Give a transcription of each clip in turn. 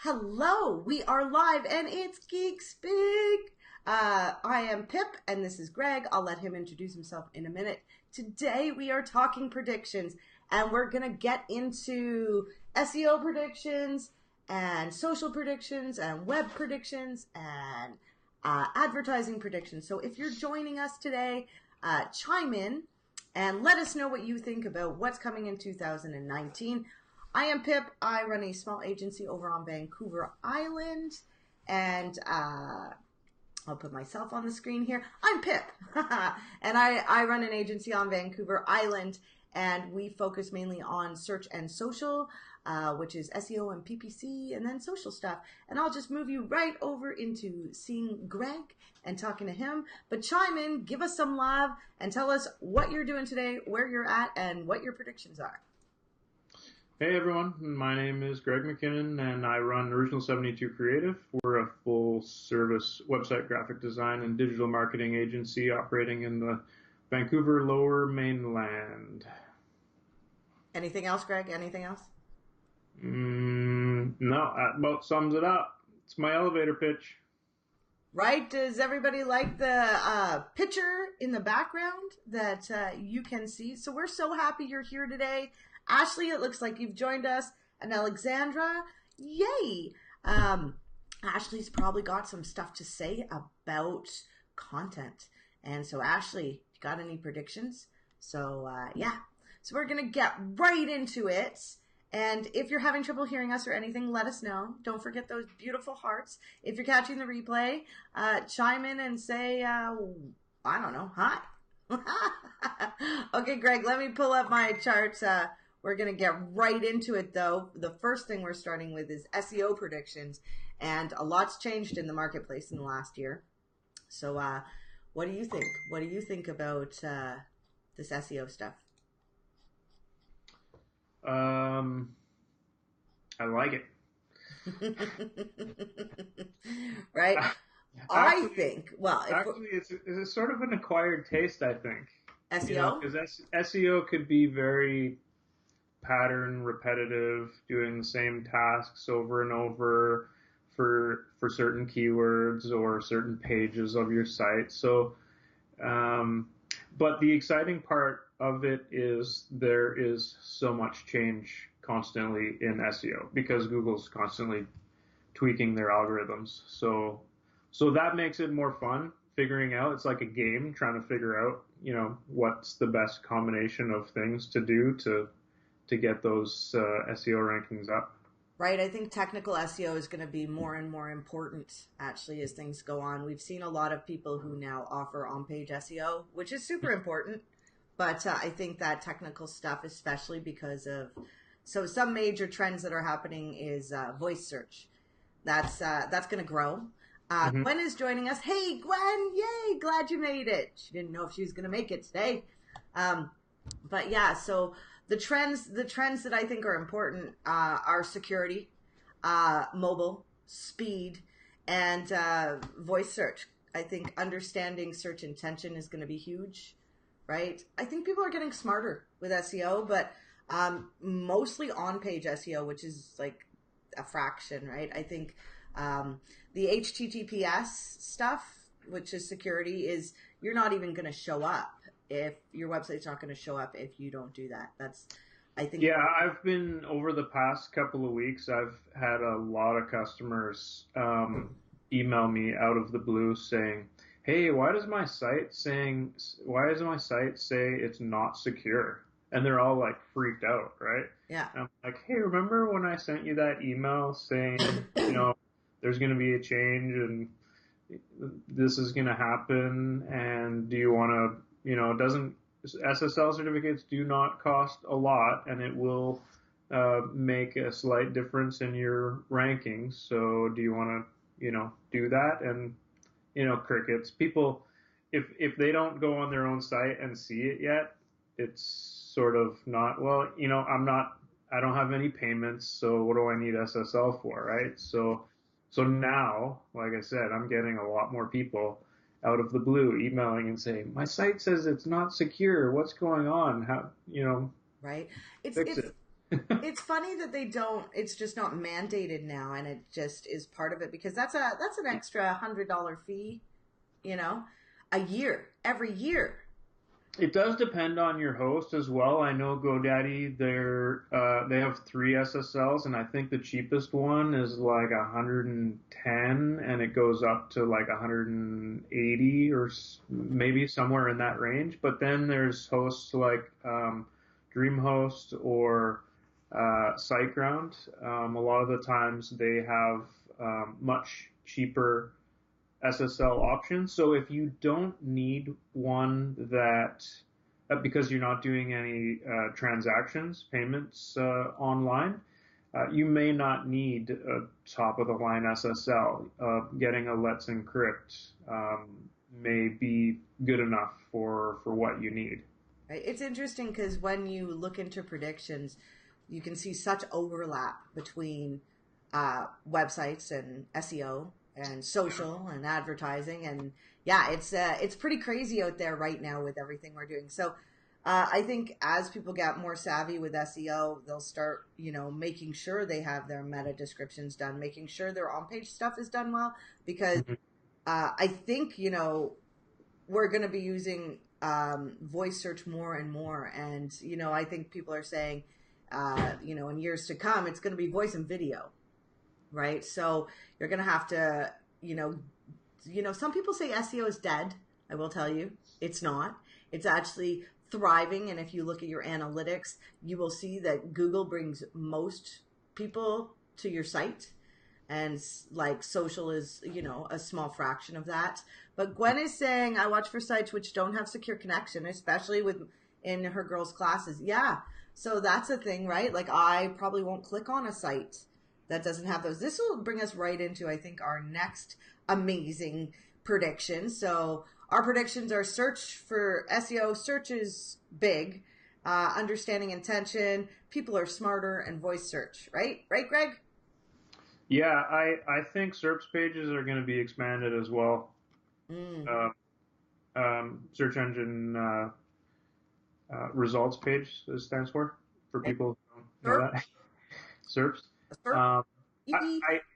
Hello, we are live and it's Geek Speak. I am Pip and this is Greg. I'll let him introduce himself in a minute. Today we are talking predictions and we're going to get into SEO predictions and social predictions and web predictions and advertising predictions. So if you're joining us today, chime in and let us know what you think about what's coming in 2019. I am Pip. I run a small agency over on Vancouver Island, and I'll put myself on the screen here. I'm Pip, and I run an agency on Vancouver Island, and we focus mainly on search and social, which is SEO and PPC, and then social stuff. And I'll just move you right over into seeing Greg and talking to him. But chime in, give us some love, and tell us what you're doing today, where you're at, and what your predictions are. Hey everyone, my name is Greg McKinnon and I run Original 72 Creative. We're a full service website graphic design and digital marketing agency operating in the Vancouver Lower Mainland. Anything else, Greg? Anything else? No, that about sums it up. It's my elevator pitch. Right? Does everybody like the picture in the background that you can see? So we're so happy you're here today. Ashley, it looks like you've joined us, and Alexandra, yay! Ashley's probably got some stuff to say about content. And so, Ashley, you got any predictions? So, yeah. So we're going to get right into it. And if you're having trouble hearing us or anything, let us know. Don't forget those beautiful hearts. If you're catching the replay, chime in and say, I don't know, hi. Okay, Greg, let me pull up my charts. We're going to get right into it, though. The first thing we're starting with is SEO predictions, and a lot's changed in the marketplace in the last year. So what do you think? What do you think about this SEO stuff? I like it. Right? Actually, I think, well... it's sort of an acquired taste, I think. SEO? Because SEO could be very pattern repetitive, doing the same tasks over and over for certain keywords or certain pages of your site. So, but the exciting part of it is there is so much change constantly in SEO because Google's constantly tweaking their algorithms. So that makes it more fun figuring out. It's like a game trying to figure out, what's the best combination of things to do to get those SEO rankings up. Right. I think technical SEO is going to be more and more important, actually, as things go on. We've seen a lot of people who now offer on-page SEO, which is super important. But I think that technical stuff, especially because of... So some major trends that are happening is voice search. That's going to grow. Gwen is joining us. Hey, Gwen. Yay. Glad you made it. She didn't know if she was going to make it today. But yeah, so... The trends that I think are important are security, mobile, speed, and voice search. I think understanding search intention is going to be huge, right? I think people are getting smarter with SEO, but mostly on-page SEO, which is like a fraction, right? I think the HTTPS stuff, which is security, is you're not even going to show up. If your website's not going to show up if you don't do that. I think. Yeah, I've been, over the past couple of weeks, I've had a lot of customers email me out of the blue saying, hey, why does my site say it's not secure? And they're all like freaked out, right? Yeah. And I'm like, hey, remember when I sent you that email saying, there's going to be a change and this is going to happen, and do you want to, SSL certificates do not cost a lot, and it will make a slight difference in your rankings. So do you want to, do that? And, crickets. People, if they don't go on their own site and see it yet, it's sort of not, well, I don't have any payments, so what do I need SSL for, right? So now, like I said, I'm getting a lot more people out of the blue emailing and saying, my site says it's not secure. What's going on? How, right? Fix it. It's funny that they don't. It's just not mandated now, and it just is part of it because that's an extra $100 fee, you know, a year every year. It does depend on your host as well. I know GoDaddy, they have three SSLs, and I think the cheapest one is like 110, and it goes up to like 180 or maybe somewhere in that range. But then there's hosts like DreamHost or SiteGround. A lot of the times they have much cheaper SSL options. So if you don't need one that, because you're not doing any transactions, payments online, you may not need a top of the line SSL. Getting a Let's Encrypt may be good enough for what you need. Right? It's interesting because when you look into predictions, you can see such overlap between websites and SEO and social and advertising, and yeah, it's pretty crazy out there right now with everything we're doing. So I think as people get more savvy with SEO, they'll start, making sure they have their meta descriptions done, making sure their on-page stuff is done well, because I think, we're going to be using voice search more and more. And, I think people are saying, in years to come, it's going to be voice and video, right? So you're going to have to, some people say SEO is dead. I will tell you, it's not. It's actually thriving. And if you look at your analytics, you will see that Google brings most people to your site. And like social is, a small fraction of that. But Gwen is saying, I watch for sites which don't have secure connection, especially in her girls' classes. Yeah. So that's a thing, right? Like I probably won't click on a site that doesn't have those. This will bring us right into, I think, our next amazing prediction. So our predictions are search for SEO. Search is big. Understanding intention. People are smarter, and voice search, right? Right, Greg? Yeah, I think SERPs pages are going to be expanded as well. Mm. Search engine results page, it stands for people who don't know Sure. that. SERPs. Sure. Um,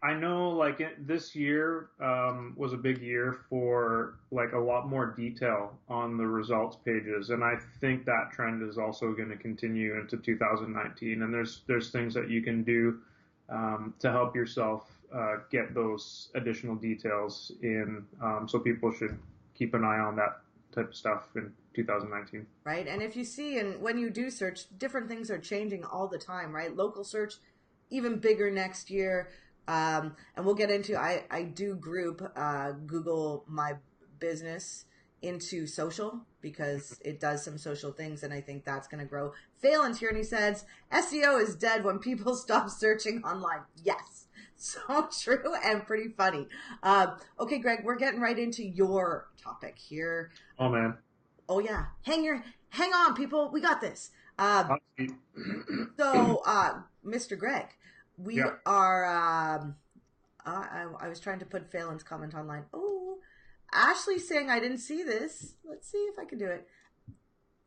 I know like this year was a big year for like a lot more detail on the results pages, and I think that trend is also going to continue into 2019. And there's things that you can do to help yourself get those additional details in. So people should keep an eye on that type of stuff in 2019. Right. And if you see, and when you do search, different things are changing all the time, right? Local search, even bigger next year. And we'll get into, I do group Google My Business into social because it does some social things, and I think that's going to grow. Phelan's here and he says, SEO is dead when people stop searching online. Yes. So true and pretty funny. Okay, Greg, we're getting right into your topic here. Oh man. Oh yeah, hang on, people. We got this. So, Mr. Greg, we Yeah. are. I was trying to put Phelan's comment online. Oh, Ashley's saying I didn't see this. Let's see if I can do it.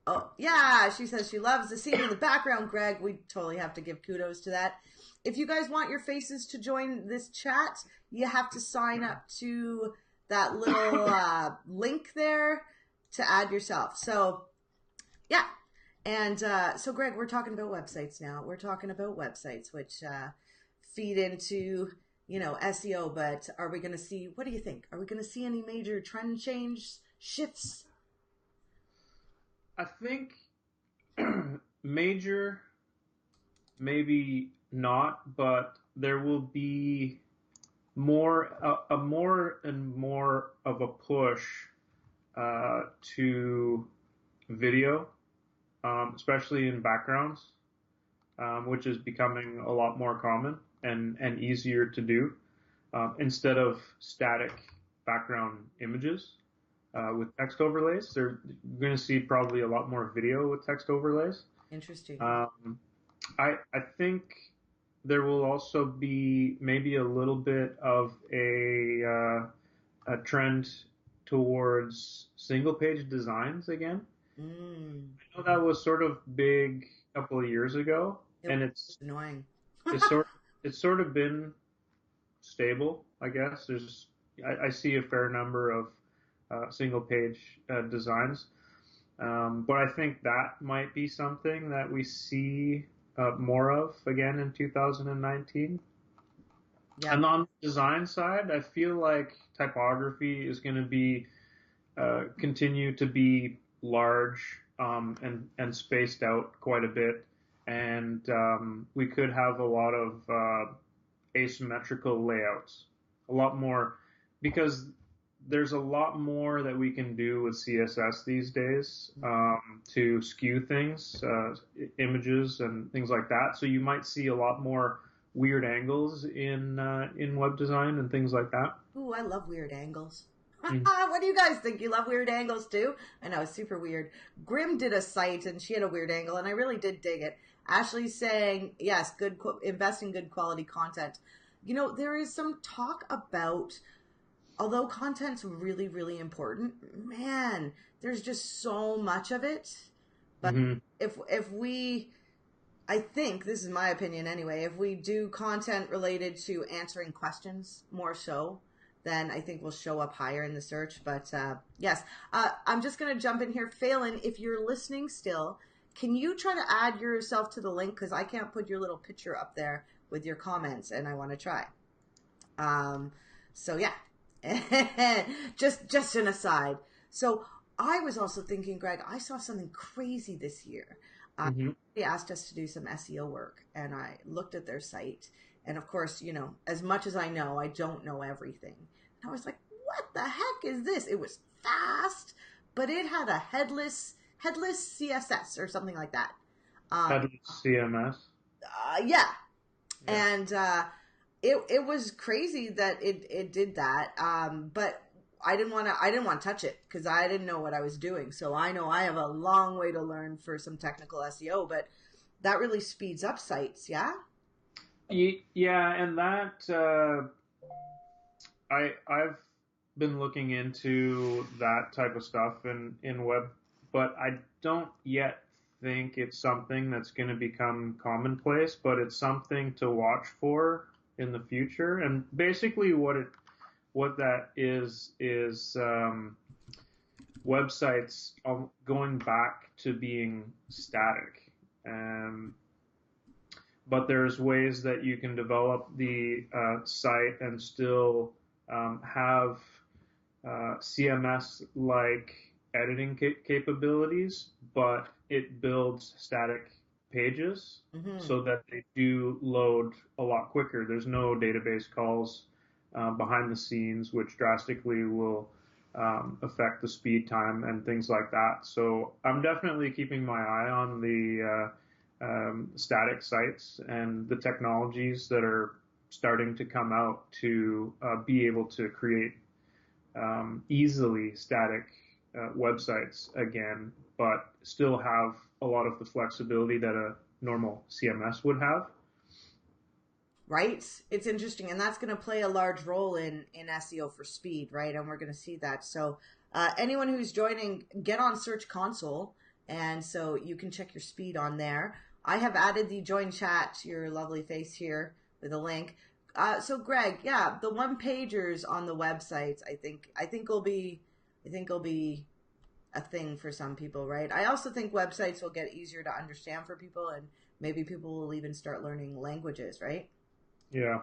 Oh yeah, she says she loves the scene in the background. Greg, we totally have to give kudos to that. If you guys want your faces to join this chat, you have to sign up to that little link there to add yourself. So, yeah. And so, Greg, we're talking about websites now. We're talking about websites, which feed into, SEO. But are we going to see, what do you think? Are we going to see any major trend change shifts? I think major, maybe not, but there will be a more and more of a push to video, especially in backgrounds, which is becoming a lot more common and easier to do instead of static background images with text overlays. They're going to see probably a lot more video with text overlays. Interesting. I think there will also be maybe a little bit of a trend towards single page designs again. I know that was sort of big a couple of years ago, It was and it's annoying. it's sort it's sort of been stable, I guess. I see a fair number of single page designs, but I think that might be something that we see more of again in 2019. Yep. And on the design side, I feel like typography is going to be continue to be large and spaced out quite a bit, and we could have a lot of asymmetrical layouts, a lot more, because there's a lot more that we can do with CSS these days to skew things, images and things like that. So you might see a lot more weird angles in web design and things like that. Ooh, I love weird angles. Mm. What do you guys think? You love weird angles too? I know, it's super weird. Grim did a site and she had a weird angle and I really did dig it. Ashley's saying, yes, invest in good quality content. You know, there is some talk about, although content's really, really important, man, there's just so much of it. But Mm-hmm. if we, I think, this is my opinion anyway, if we do content related to answering questions more so, then I think we'll show up higher in the search. But yes, I'm just going to jump in here. Phelan, if you're listening still, can you try to add yourself to the link? Because I can't put your little picture up there with your comments, and I want to try. So yeah, just an aside. So I was also thinking, Greg, I saw something crazy this year. Mm-hmm. They asked us to do some SEO work, and I looked at their site. And of course, you know, as much as I know, I don't know everything. And I was like, what the heck is this? It was fast, but it had a headless CSS or something like that. Headless CMS. Yeah. Yeah. And it was crazy that it did that. But I didn't want to touch it because I didn't know what I was doing. So I know I have a long way to learn for some technical SEO, but that really speeds up sites. Yeah. Yeah, and that I've been looking into that type of stuff in web, but I don't yet think it's something that's going to become commonplace, but it's something to watch for in the future. And basically what that is websites going back to being static. But there's ways that you can develop the site and still have CMS-like editing capabilities, but it builds static pages so that they do load a lot quicker. There's no database calls behind the scenes, which drastically will affect the speed time and things like that. So I'm definitely keeping my eye on the static sites and the technologies that are starting to come out to be able to create easily static websites again, but still have a lot of the flexibility that a normal CMS would have. Right? It's interesting, and that's going to play a large role in SEO for speed, right? And we're going to see that. So anyone who's joining, get on Search Console, and so you can check your speed on there. I have added the join chat to your lovely face here with a link. So Greg, yeah, the one pagers on the websites, I think will be a thing for some people, right? I also think websites will get easier to understand for people, and maybe people will even start learning languages, right? Yeah.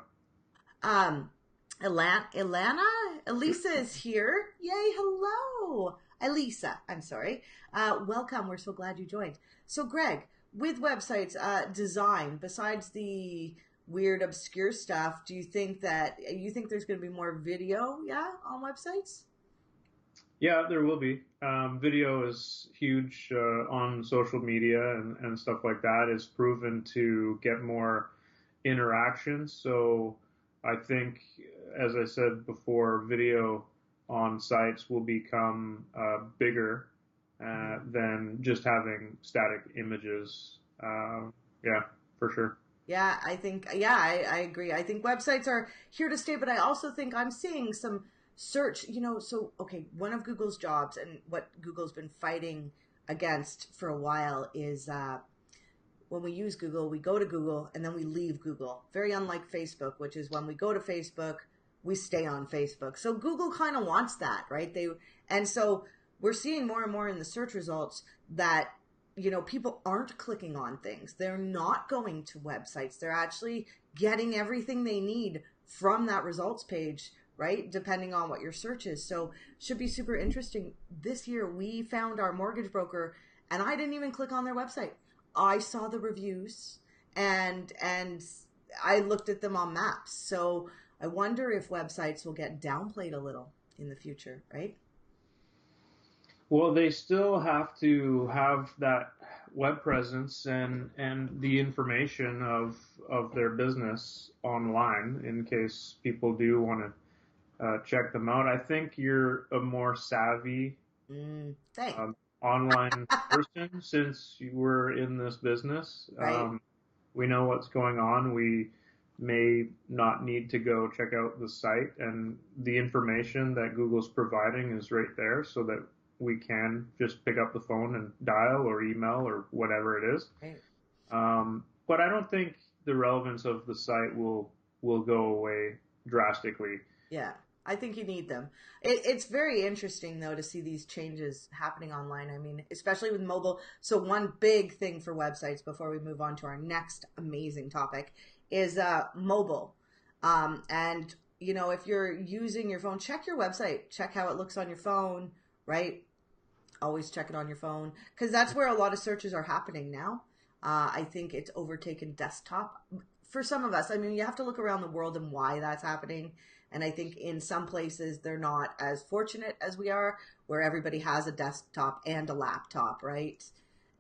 Elisa is here. Yay, hello. Elisa, I'm sorry. Welcome. We're so glad you joined. So Greg, with websites, design, besides the weird, obscure stuff, do you think there's going to be more video, on websites? Yeah, there will be. Video is huge on social media and stuff like that. Is proven to get more interactions. So I think, as I said before, video on sites will become bigger than just having static images. Yeah, for sure. Yeah, I agree. I think websites are here to stay, but I also think I'm seeing some search, okay, one of Google's jobs and what Google's been fighting against for a while is when we use Google, we go to Google and then we leave Google. Very unlike Facebook, which is when we go to Facebook, we stay on Facebook. So Google kind of wants that, right? And so we're seeing more and more in the search results that, people aren't clicking on things. They're not going to websites. They're actually getting everything they need from that results page, right? Depending on what your search is. So should be super interesting. This year we found our mortgage broker and I didn't even click on their website. I saw the reviews and I looked at them on maps. So I wonder if websites will get downplayed a little in the future, right? Well, they still have to have that web presence and the information of their business online in case people do want to check them out. I think you're a more savvy Thanks. online person since you were in this business. Right. We know what's going on. We may not need to go check out the site, and the information that Google's providing is right there so that we can just pick up the phone and dial or email or whatever it is. Right. But I don't think the relevance of the site will go away drastically. Yeah, I think you need them. It's very interesting, though, to see these changes happening online. I mean, especially with mobile. So one big thing for websites before we move on to our next amazing topic is mobile. And, if you're using your phone, check your website. Check how it looks on your phone, right? Always check it on your phone because that's where a lot of searches are happening now. I think it's overtaken desktop for some of us. I mean, you have to look around the world and why that's happening. And I think in some places they're not as fortunate as we are, where everybody has a desktop and a laptop, right?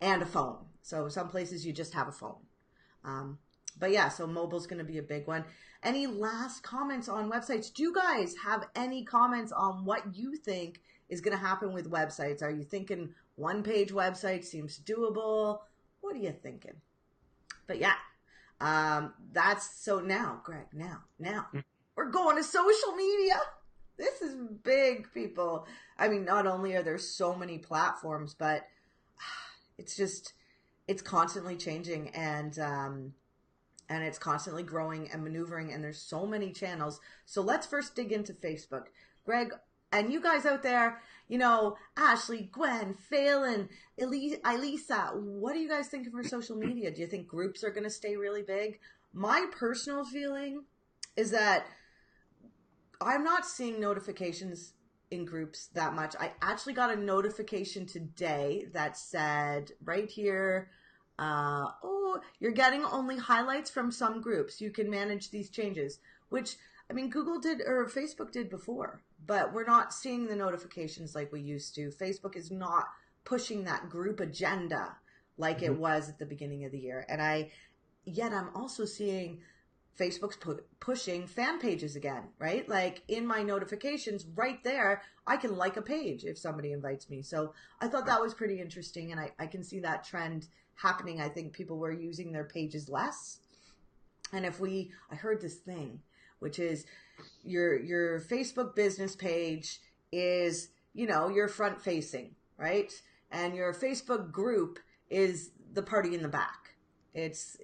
And a phone. So some places you just have a phone. But yeah, so mobile's going to be a big one. Any last comments on websites? Do you guys have any comments on what you think is going to happen with websites? Are you thinking one-page website seems doable? What are you thinking? But yeah, that's so now, Greg, now we're going to social media. This is big, people. I mean, not only are there so many platforms, but it's constantly changing and it's constantly growing and maneuvering, and there's so many channels. So let's first dig into Facebook. Greg, and you guys out there, Ashley, Gwen, Phelan, Elisa, what are you guys thinking for social media? Do you think groups are going to stay really big? My personal feeling is that I'm not seeing notifications in groups that much. I actually got a notification today that said right here, you're getting only highlights from some groups. You can manage these changes, which, I mean, Google did or Facebook did before, but we're not seeing the notifications like we used to. Facebook is not pushing that group agenda like it was at the beginning of the year. And I'm also seeing Facebook's pushing fan pages again, right? Like in my notifications right there, I can like a page if somebody invites me. So I thought that was pretty interesting. And I can see that trend happening. I think people were using their pages less. And I heard this thing, which is your Facebook business page is, you're front facing, right? And your Facebook group is the party in the back. It's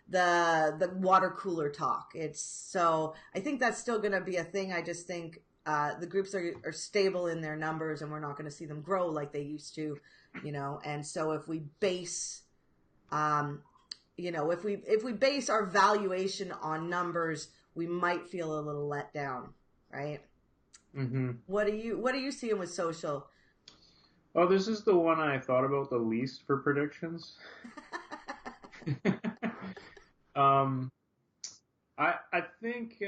the water cooler talk. So I think that's still going to be a thing. I just think the groups are stable in their numbers and we're not going to see them grow like they used to, and so if we base if we base our valuation on numbers, we might feel a little let down, right? Mm-hmm. What are you seeing with social? Oh, this is the one I thought about the least for predictions. I think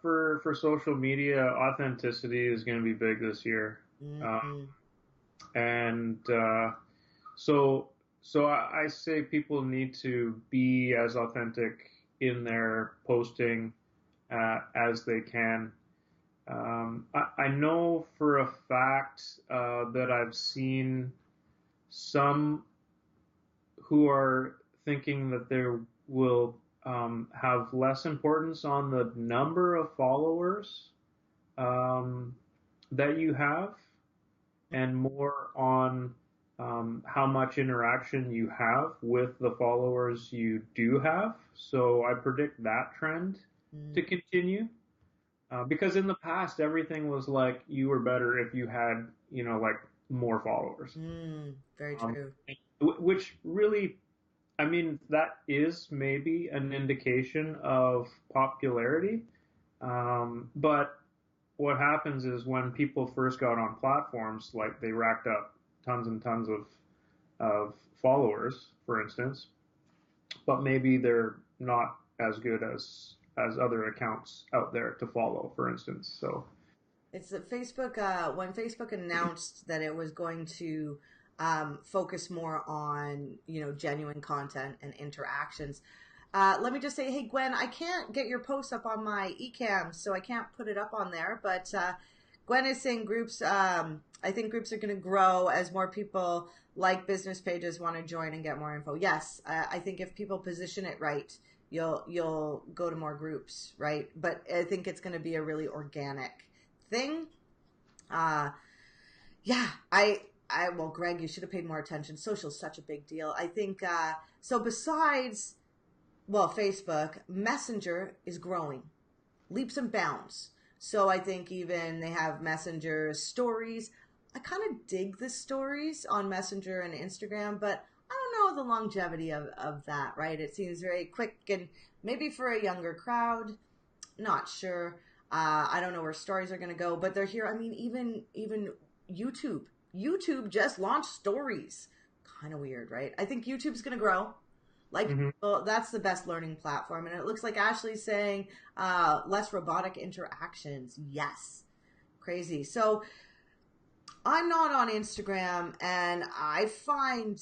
for social media, authenticity is going to be big this year. Mm-hmm. So I say people need to be as authentic in their posting as they can. I know for a fact that I've seen some who are thinking that there will have less importance on the number of followers that you have and more on how much interaction you have with the followers you do have. So I predict that trend to Mm, continue. Because in the past, everything was like you were better if you had, like more followers. very Um, true. which really, I mean, that is maybe an indication of popularity. But what happens is when people first got on platforms, like they racked up tons and tons of followers, for instance, but maybe they're not as good as other accounts out there to follow, for instance. So It's that Facebook, when Facebook announced that it was going to focus more on, genuine content and interactions. Let me just say, hey, Gwen, I can't get your post up on my eCam, so I can't put it up on there. But Gwen is saying groups, I think groups are going to grow as more people like business pages want to join and get more info. Yes, I think if people position it right, you'll go to more groups, right? But I think it's going to be a really organic thing. Uh, yeah, well, Greg, you should have paid more attention. Social's such a big deal. I think, so besides, well, Facebook, Messenger is growing leaps and bounds. So I think even they have Messenger stories. I kind of dig the stories on Messenger and Instagram, but I don't know the longevity of that, right? It seems very quick and maybe for a younger crowd, not sure. I don't know where stories are going to go, but they're here. I mean, even YouTube. YouTube just launched stories. Kind of weird, right? I think YouTube's going to grow. Like, hmm well, that's the best learning platform, and it looks like Ashley's saying less robotic interactions. Yes, crazy. So I'm not on Instagram, and I find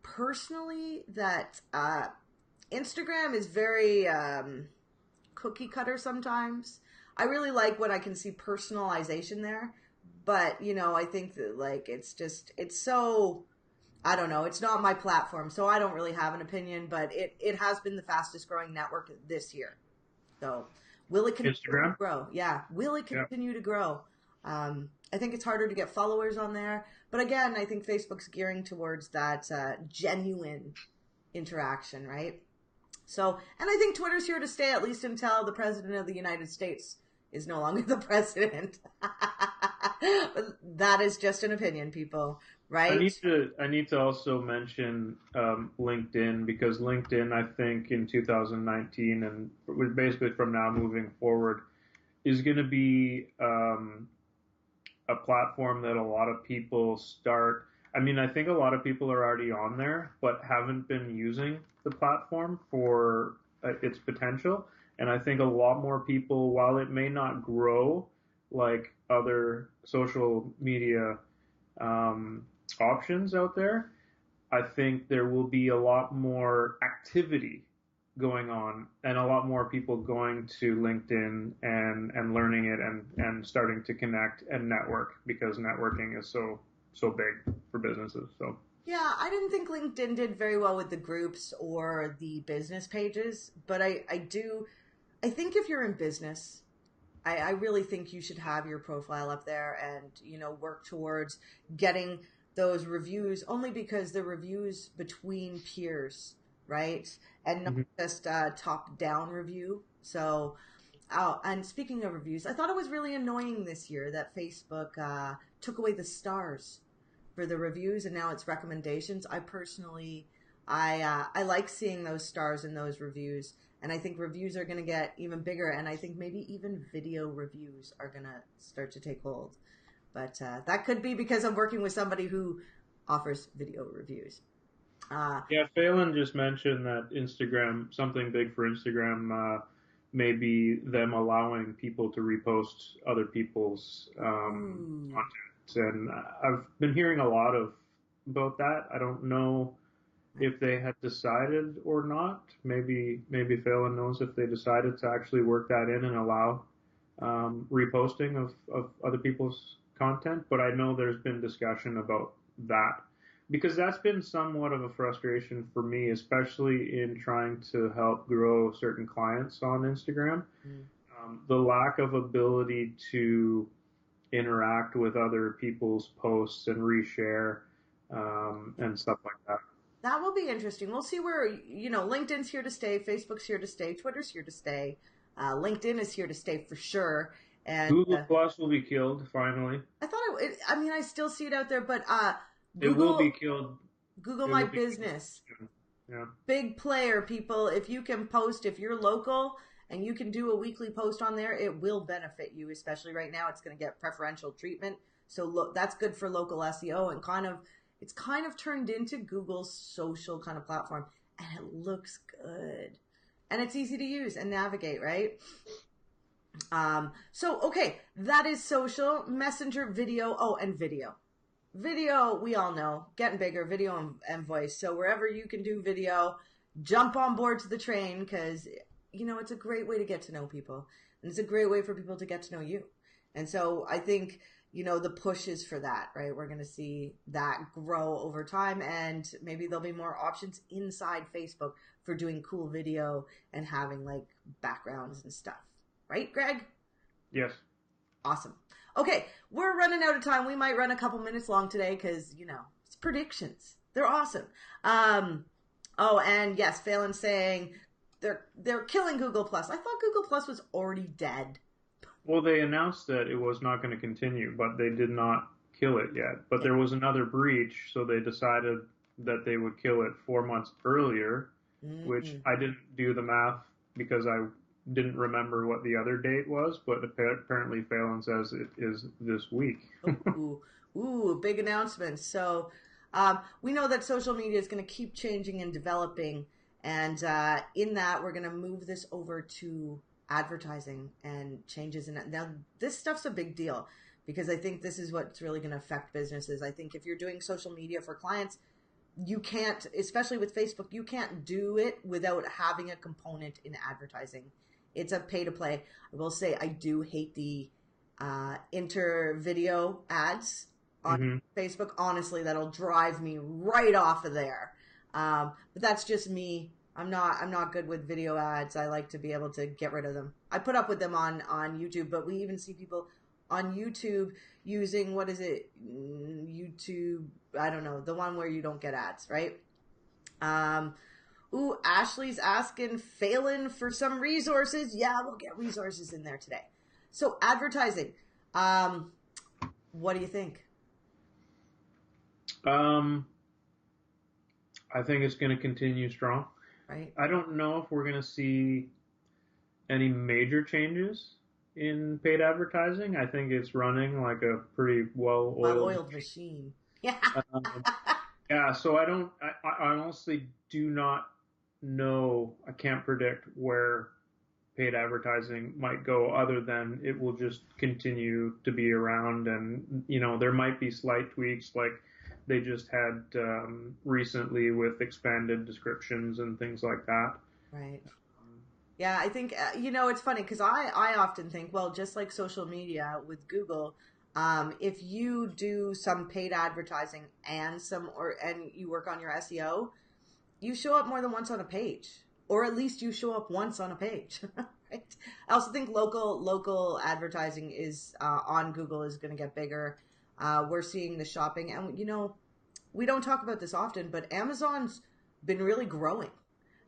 personally that Instagram is very cookie cutter sometimes. I really like when I can see personalization there, but I think that like it's so I don't know. It's not my platform, so I don't really have an opinion, but it has been the fastest growing network this year. So will it continue to Instagram, grow? Yeah. Will it yeah. continue to grow? I think it's harder to get followers on there. But again, I think Facebook's gearing towards that genuine interaction, right? So, and I think Twitter's here to stay at least until the president of the United States is no longer the president. That is just an opinion, people, right? I need to also mention LinkedIn because LinkedIn, I think in 2019 and basically from now moving forward is going to be a platform that a lot of people start. I mean, I think a lot of people are already on there, but haven't been using the platform for its potential. And I think a lot more people, while it may not grow like other social media um, options out there, I think there will be a lot more activity going on and a lot more people going to LinkedIn and learning it and starting to connect and network because networking is so big for businesses. So Yeah, I didn't think LinkedIn did very well with the groups or the business pages, but I think if you're in business, I really think you should have your profile up there and, work towards getting those reviews only because they're reviews between peers, right? And not mhm. just top down review. So, oh, and speaking of reviews, I thought it was really annoying this year that Facebook took away the stars for the reviews and now it's recommendations. I personally, I like seeing those stars in those reviews, and I think reviews are going to get even bigger, and I think maybe even video reviews are going to start to take hold. But that could be because I'm working with somebody who offers video reviews. Uh, Yeah, Phelan just mentioned that Instagram, something big for Instagram, may be them allowing people to repost other people's ooh, content. And I've been hearing a lot about that. I don't know if they had decided or not. Maybe Phelan knows if they decided to actually work that in and allow reposting of other people's content. But I know there's been discussion about that because that's been somewhat of a frustration for me, especially in trying to help grow certain clients on Instagram. mm, The lack of ability to interact with other people's posts and reshare and stuff like that. That will be interesting. We'll see where, LinkedIn's here to stay, Facebook's here to stay, Twitter's here to stay, LinkedIn is here to stay for sure. And Google Plus will be killed finally. I thought I mean, I still see it out there, but It will be Google, killed. Google It My will be killed Business, soon. Yeah. big player, people. If you can post, if you're local and you can do a weekly post on there, it will benefit you, especially right now. It's going to get preferential treatment. So look, that's good for local SEO and it's kind of turned into Google's social kind of platform, and it looks good. And it's easy to use and navigate, right? So okay, that is social, messenger, video. Oh, and video. Video, we all know, getting bigger, video and voice. So wherever you can do video, jump on board to the train, because, it's a great way to get to know people. And it's a great way for people to get to know you. And so I think, the push is for that, right? We're going to see that grow over time, and maybe there'll be more options inside Facebook for doing cool video and having like backgrounds and stuff. Right, Greg? Yes. Awesome. Okay, we're running out of time. We might run a couple minutes long today because, it's predictions. They're awesome. Oh, and yes, Phelan's saying they're killing Google Plus. I thought Google Plus was already dead. Well, they announced that it was not going to continue, but they did not kill it yet. But there was another breach, so they decided that they would kill it 4 months earlier, which I didn't do the math because I didn't remember what the other date was, but apparently Phelan says it is this week. Ooh, big announcement. So we know that social media is going to keep changing and developing, and in that we're going to move this over to advertising and changes in it. Now, this stuff's a big deal because I think this is what's really going to affect businesses. I think if you're doing social media for clients, you can't, especially with Facebook, you can't do it without having a component in advertising. It's a pay to play. I will say I do hate the inter video ads on Facebook. Honestly, that'll drive me right off of there. But that's just me. I'm not good with video ads. I like to be able to get rid of them. I put up with them on YouTube, but we even see people on YouTube using, what is it? YouTube, I don't know, the one where you don't get ads, right? Ashley's asking Phelan for some resources. Yeah, we'll get resources in there today. So advertising, what do you think? I think it's going to continue strong. Right. I don't know if we're going to see any major changes in paid advertising. I think it's running like a pretty well-oiled machine. Yeah. Yeah, so I honestly do not know. I can't predict where paid advertising might go, other than it will just continue to be around, and there might be slight tweaks like they just had recently with expanded descriptions and things like that. Right. Yeah, I think it's funny because I often think, well, just like social media with Google, if you do some paid advertising and you work on your SEO, you show up more than once on a page, or at least you show up once on a page. Right? I also think local advertising is on Google is going to get bigger. We're seeing the shopping, and we don't talk about this often, but Amazon's been really growing,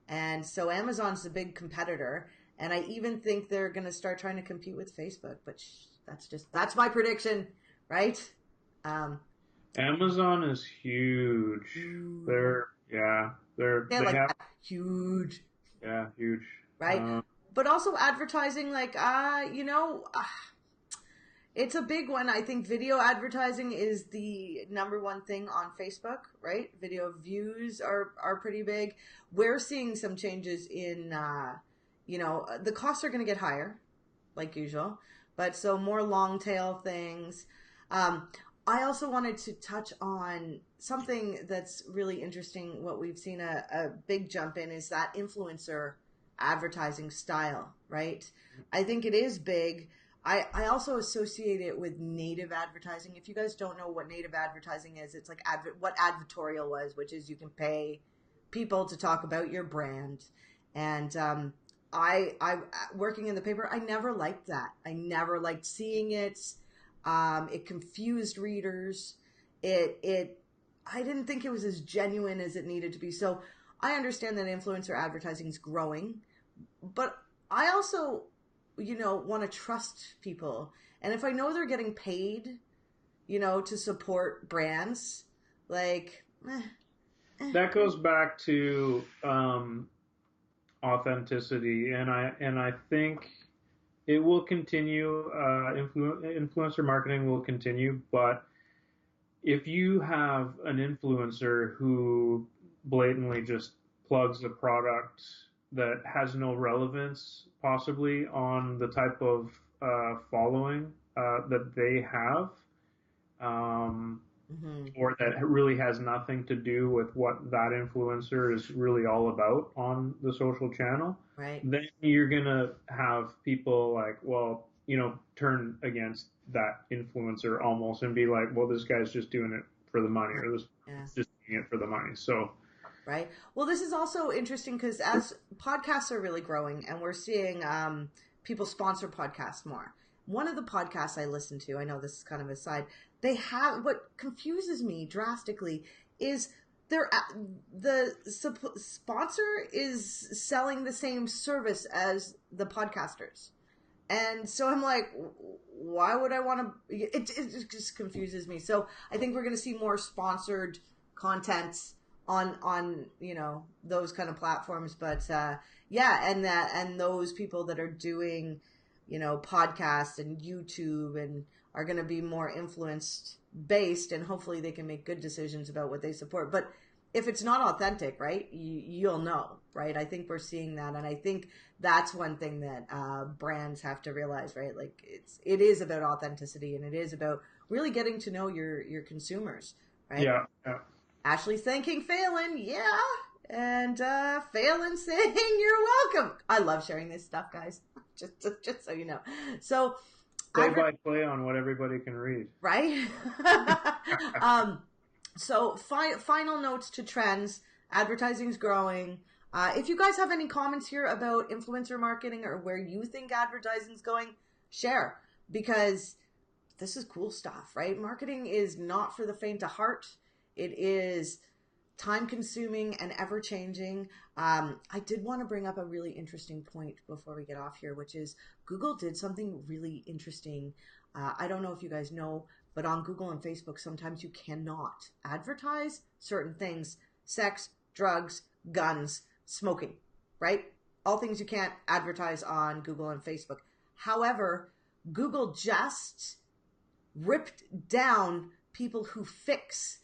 and so Amazon's a big competitor, and I even think they're going to start trying to compete with Facebook. But that's my prediction, right? Amazon is huge. They're like huge. Yeah, huge. Right. But also advertising, like, it's a big one. I think video advertising is the number one thing on Facebook, right? Video views are pretty big. We're seeing some changes in, the costs are going to get higher, like usual, but so more long tail things. I also wanted to touch on something that's really interesting. What we've seen a big jump in is that influencer advertising style, right? I think it is big. I also associate it with native advertising. If you guys don't know what native advertising is, it's like what advertorial was, which is you can pay people to talk about your brand. And I working in the paper, I never liked that. I never liked seeing it. It confused readers. It I didn't think it was as genuine as it needed to be. So I understand that influencer advertising is growing, but I also, want to trust people. And if I know they're getting paid, to support brands, like, that goes back to authenticity, and I think it will continue. Influencer marketing will continue, but if you have an influencer who blatantly just plugs a product that has no relevance, possibly on the type of following that they have, or that really has nothing to do with what that influencer is really all about on the social channel, right? Then you're gonna have people like, well, turn against that influencer almost and be like, well, this guy's just doing it for the money, or this just doing it for the money. So, right. Well, this is also interesting because as podcasts are really growing, and we're seeing people sponsor podcasts more. One of the podcasts I listen to, I know this is kind of a side, they have, what confuses me drastically is the sponsor is selling the same service as the podcasters. And so I'm like, why would I want to, it just confuses me. So I think we're going to see more sponsored content on those kind of platforms. But and those people that are doing podcasts and YouTube and are going to be more influenced based, and hopefully they can make good decisions about what they support. But if it's not authentic, right, you'll know, right? I think we're seeing that, and I think that's one thing that brands have to realize, right? Like it is about authenticity, and it is about really getting to know your consumers, right? Yeah. Ashley's thanking Phelan, yeah, and Phelan saying you're welcome. I love sharing this stuff, guys. Just so you know. So play by play on what everybody can read, right? So final notes to trends. Advertising's growing. If you guys have any comments here about influencer marketing or where you think advertising's going, share, because this is cool stuff, right? Marketing is not for the faint of heart. It is time-consuming and ever-changing. I did want to bring up a really interesting point before we get off here, which is Google did something really interesting. I don't know if you guys know, but on Google and Facebook, sometimes you cannot advertise certain things: sex, drugs, guns, smoking, right? All things you can't advertise on Google and Facebook. However, Google just ripped down people who fix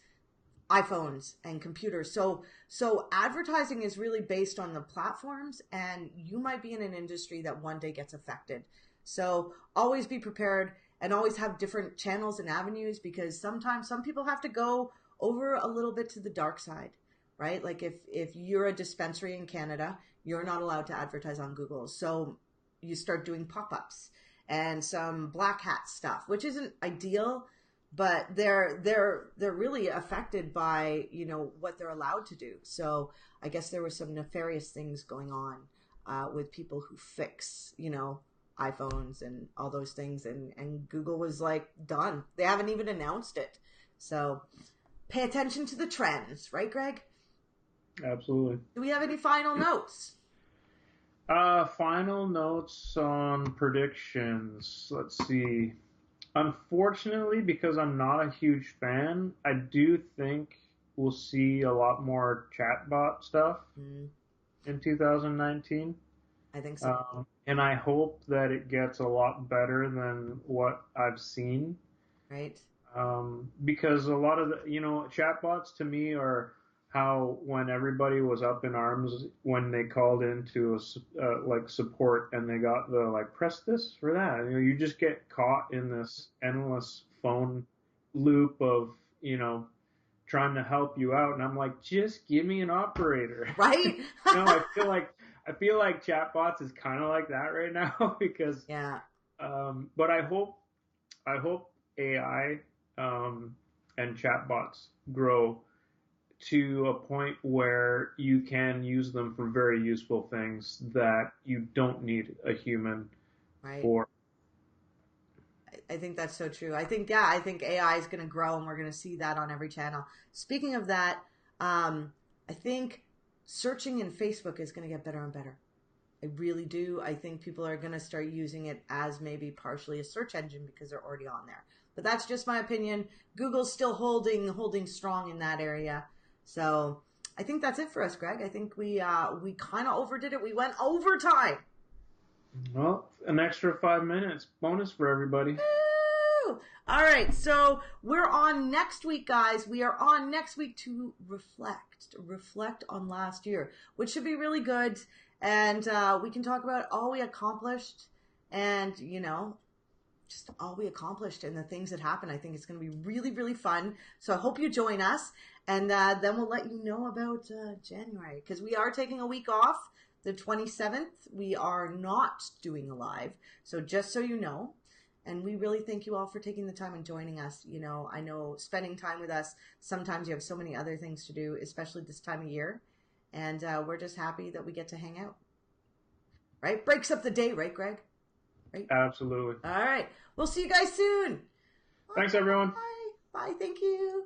iPhones and computers. So advertising is really based on the platforms, and you might be in an industry that one day gets affected. So always be prepared and always have different channels and avenues, because sometimes some people have to go over a little bit to the dark side, right? Like if you're a dispensary in Canada, you're not allowed to advertise on Google. So you start doing pop-ups and some black hat stuff, which isn't ideal, but they're really affected by what they're allowed to do. So I guess there were some nefarious things going on with people who fix iPhones and all those things, and Google was like, done. They haven't even announced it. So pay attention to the trends, right, Greg? Absolutely. Do we have any final notes? Final notes on predictions. Let's see. Unfortunately, because I'm not a huge fan, I do think we'll see a lot more chatbot stuff in 2019. I think so. And I hope that it gets a lot better than what I've seen. Right. Because a lot of the, chatbots to me are how when everybody was up in arms when they called into like support, and they got the like, press this for that. You just get caught in this endless phone loop of trying to help you out, and I'm like, just give me an operator, right? I feel like chatbots is kind of like that right now because but I hope AI and chatbots grow to a point where you can use them for very useful things that you don't need a human for. I think that's so true. I think AI is going to grow and we're going to see that on every channel. Speaking of that, I think searching in Facebook is going to get better and better. I really do. I think people are going to start using it as maybe partially a search engine because they're already on there. But that's just my opinion. Google's still holding strong in that area. So I think that's it for us, Greg. I think we kind of overdid it. We went overtime. Well, an extra 5 minutes bonus for everybody. Woo! All right, so we're on next week, guys. We are on next week to reflect on last year, which should be really good. And we can talk about all we accomplished and, you know, just all we accomplished and the things that happened. I think it's going to be really, really fun. So I hope you join us. And then we'll let you know about January, because we are taking a week off. The 27th, we are not doing a live. So just so you know. And we really thank you all for taking the time and joining us. You know, I know spending time with us, sometimes you have so many other things to do, especially this time of year. And we're just happy that we get to hang out. Right? Breaks up the day, right, Greg? Right? Absolutely. All right. We'll see you guys soon. Thanks, everyone. Bye. Bye. Thank you.